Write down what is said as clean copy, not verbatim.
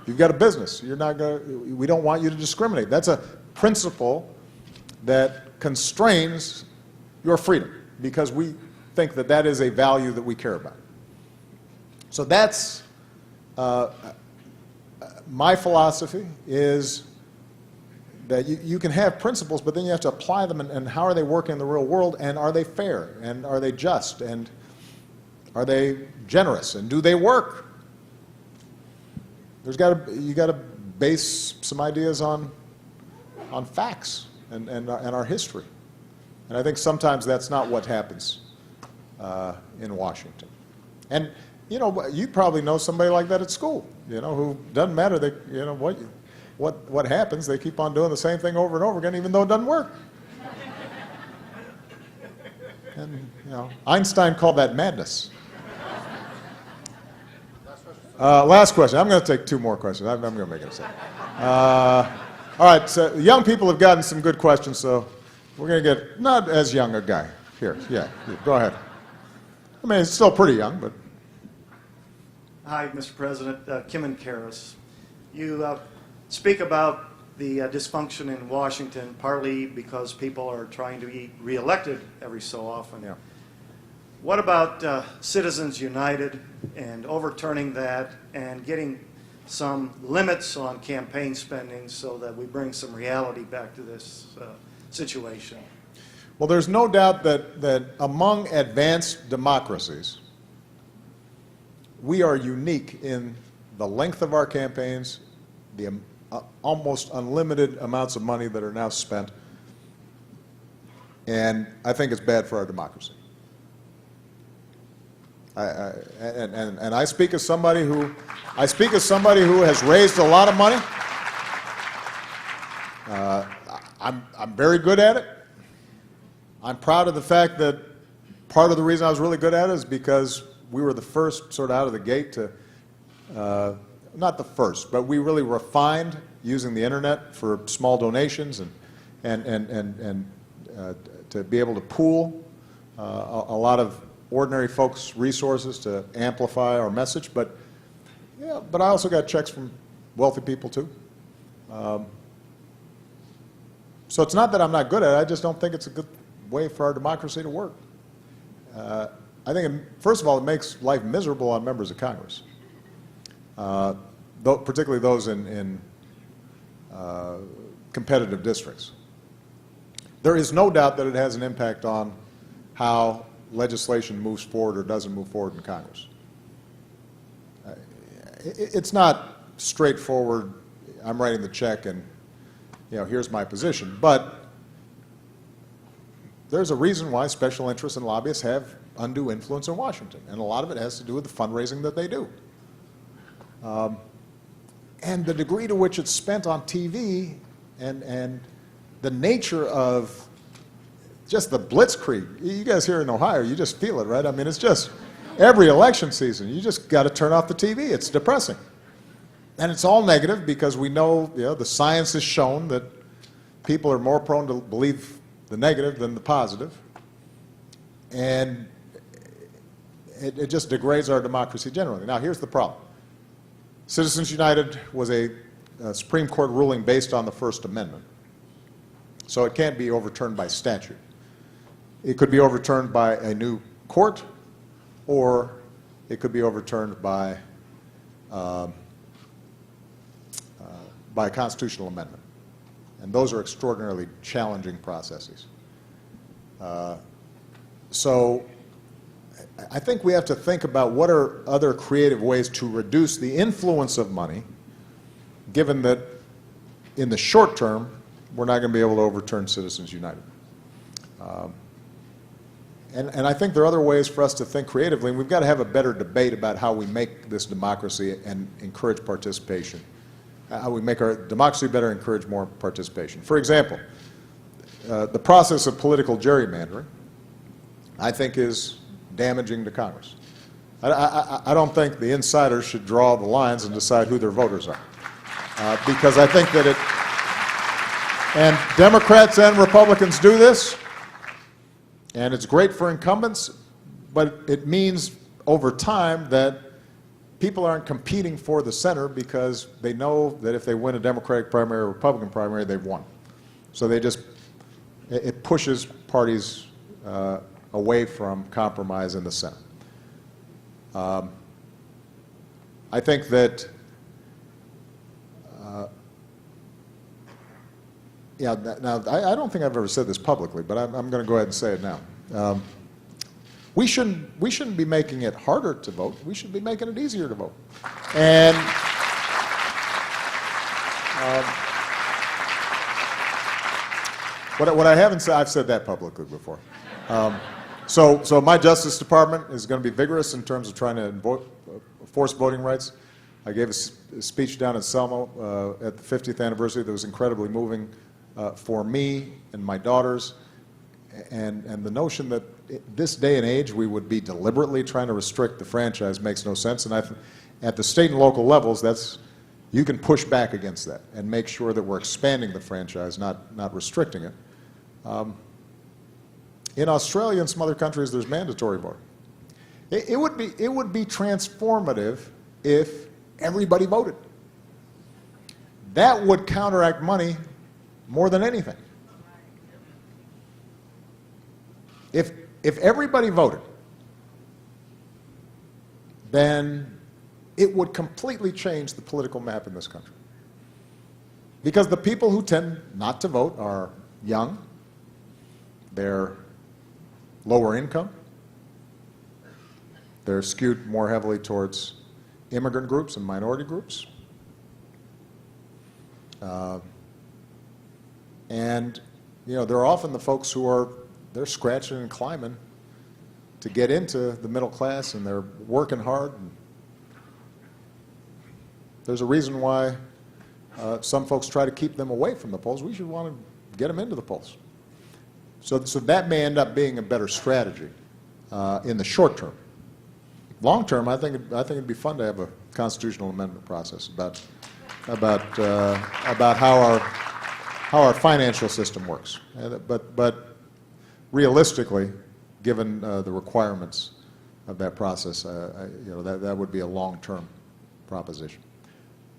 You've got a business. You're not going. We don't want you to discriminate. That's a principle that constrains your freedom because we think that that is a value that we care about. So that's my philosophy is that you can have principles, but then you have to apply them, and how are they working in the real world, and are they fair, and are they just, and are they generous, and do they work? You got to base some ideas on facts and our history, and I think sometimes that's not what happens in Washington. And you know, you probably know somebody like that at school. You know, who doesn't matter. They, you know, what happens? They keep on doing the same thing over and over again, even though it doesn't work. And you know, Einstein called that madness. Last question. I'm going to take two more questions. I'm going to make it a second. All right. So young people have gotten some good questions, so we're going to get not as young a guy here. Yeah, go ahead. I mean, it's still pretty young, but. Hi, Mr. President. Kim and Karis. You speak about the dysfunction in Washington, partly because people are trying to be reelected every so often. Yeah. What about Citizens United and overturning that and getting some limits on campaign spending so that we bring some reality back to this situation? Well, there's no doubt that among advanced democracies, we are unique in the length of our campaigns, the almost unlimited amounts of money that are now spent, and I think it's bad for our democracy. And I speak as somebody who has raised a lot of money. I'm very good at it. I'm proud of the fact that part of the reason I was really good at it is because we were the first sort of out of the gate to, not the first, but we really refined using the internet for small donations and to be able to pool a lot of ordinary folks' resources to amplify our message. But yeah, but I also got checks from wealthy people too. So it's not that I'm not good at it. I just don't think it's a good way for our democracy to work. I think, first of all, it makes life miserable on members of Congress, particularly those in competitive districts. There is no doubt that it has an impact on how legislation moves forward or doesn't move forward in Congress. It's not straightforward, I'm writing the check and, you know, here's my position, but there's a reason why special interests and lobbyists have undue influence in Washington, and a lot of it has to do with the fundraising that they do. And the degree to which it's spent on TV and the nature of just the blitzkrieg. You guys here in Ohio, you just feel it, right? I mean, it's just every election season, you just got to turn off the TV. It's depressing. And it's all negative because we know, you know, the science has shown that people are more prone to believe the negative than the positive. And it just degrades our democracy generally. Now, here's the problem. Citizens United was a Supreme Court ruling based on the First Amendment. So it can't be overturned by statute. It could be overturned by a new court, or it could be overturned by a constitutional amendment. And those are extraordinarily challenging processes. So I think we have to think about what are other creative ways to reduce the influence of money, given that in the short term, we're not going to be able to overturn Citizens United. And I think there are other ways for us to think creatively, and we've got to have a better debate about how we make this democracy and encourage participation. How we make our democracy better, encourage more participation. For example, the process of political gerrymandering, I think, is damaging to Congress. I don't think the insiders should draw the lines and decide who their voters are. Because I think that and Democrats and Republicans do this, and it's great for incumbents, but it means over time that people aren't competing for the center because they know that if they win a Democratic primary or Republican primary, they've won. So they just, it pushes parties away from compromise in the Senate. I think that, yeah, now I don't think I've ever said this publicly, but I'm going to go ahead and say it now. We shouldn't be making it harder to vote. We should be making it easier to vote. And what I haven't said, I've said that publicly before. So my Justice Department is going to be vigorous in terms of trying to enforce voting rights. I gave a speech down in Selma at the 50th anniversary that was incredibly moving for me and my daughters. And the notion that this day and age we would be deliberately trying to restrict the franchise makes no sense. And at the state and local levels, you can push back against that and make sure that we're expanding the franchise, not restricting it. In Australia and some other countries, there's mandatory voting. It would be transformative if everybody voted. That would counteract money more than anything. If everybody voted, then it would completely change the political map in this country. Because the people who tend not to vote are young, they're lower income, they're skewed more heavily towards immigrant groups and minority groups. And, you know, they're often the folks who they're scratching and climbing to get into the middle class, and they're working hard. And there's a reason why some folks try to keep them away from the polls. We should want to get them into the polls. So that may end up being a better strategy in the short term. Long term, I think it'd be fun to have a constitutional amendment process about how our financial system works. But realistically, given the requirements of that process, you know, that would be a long-term proposition.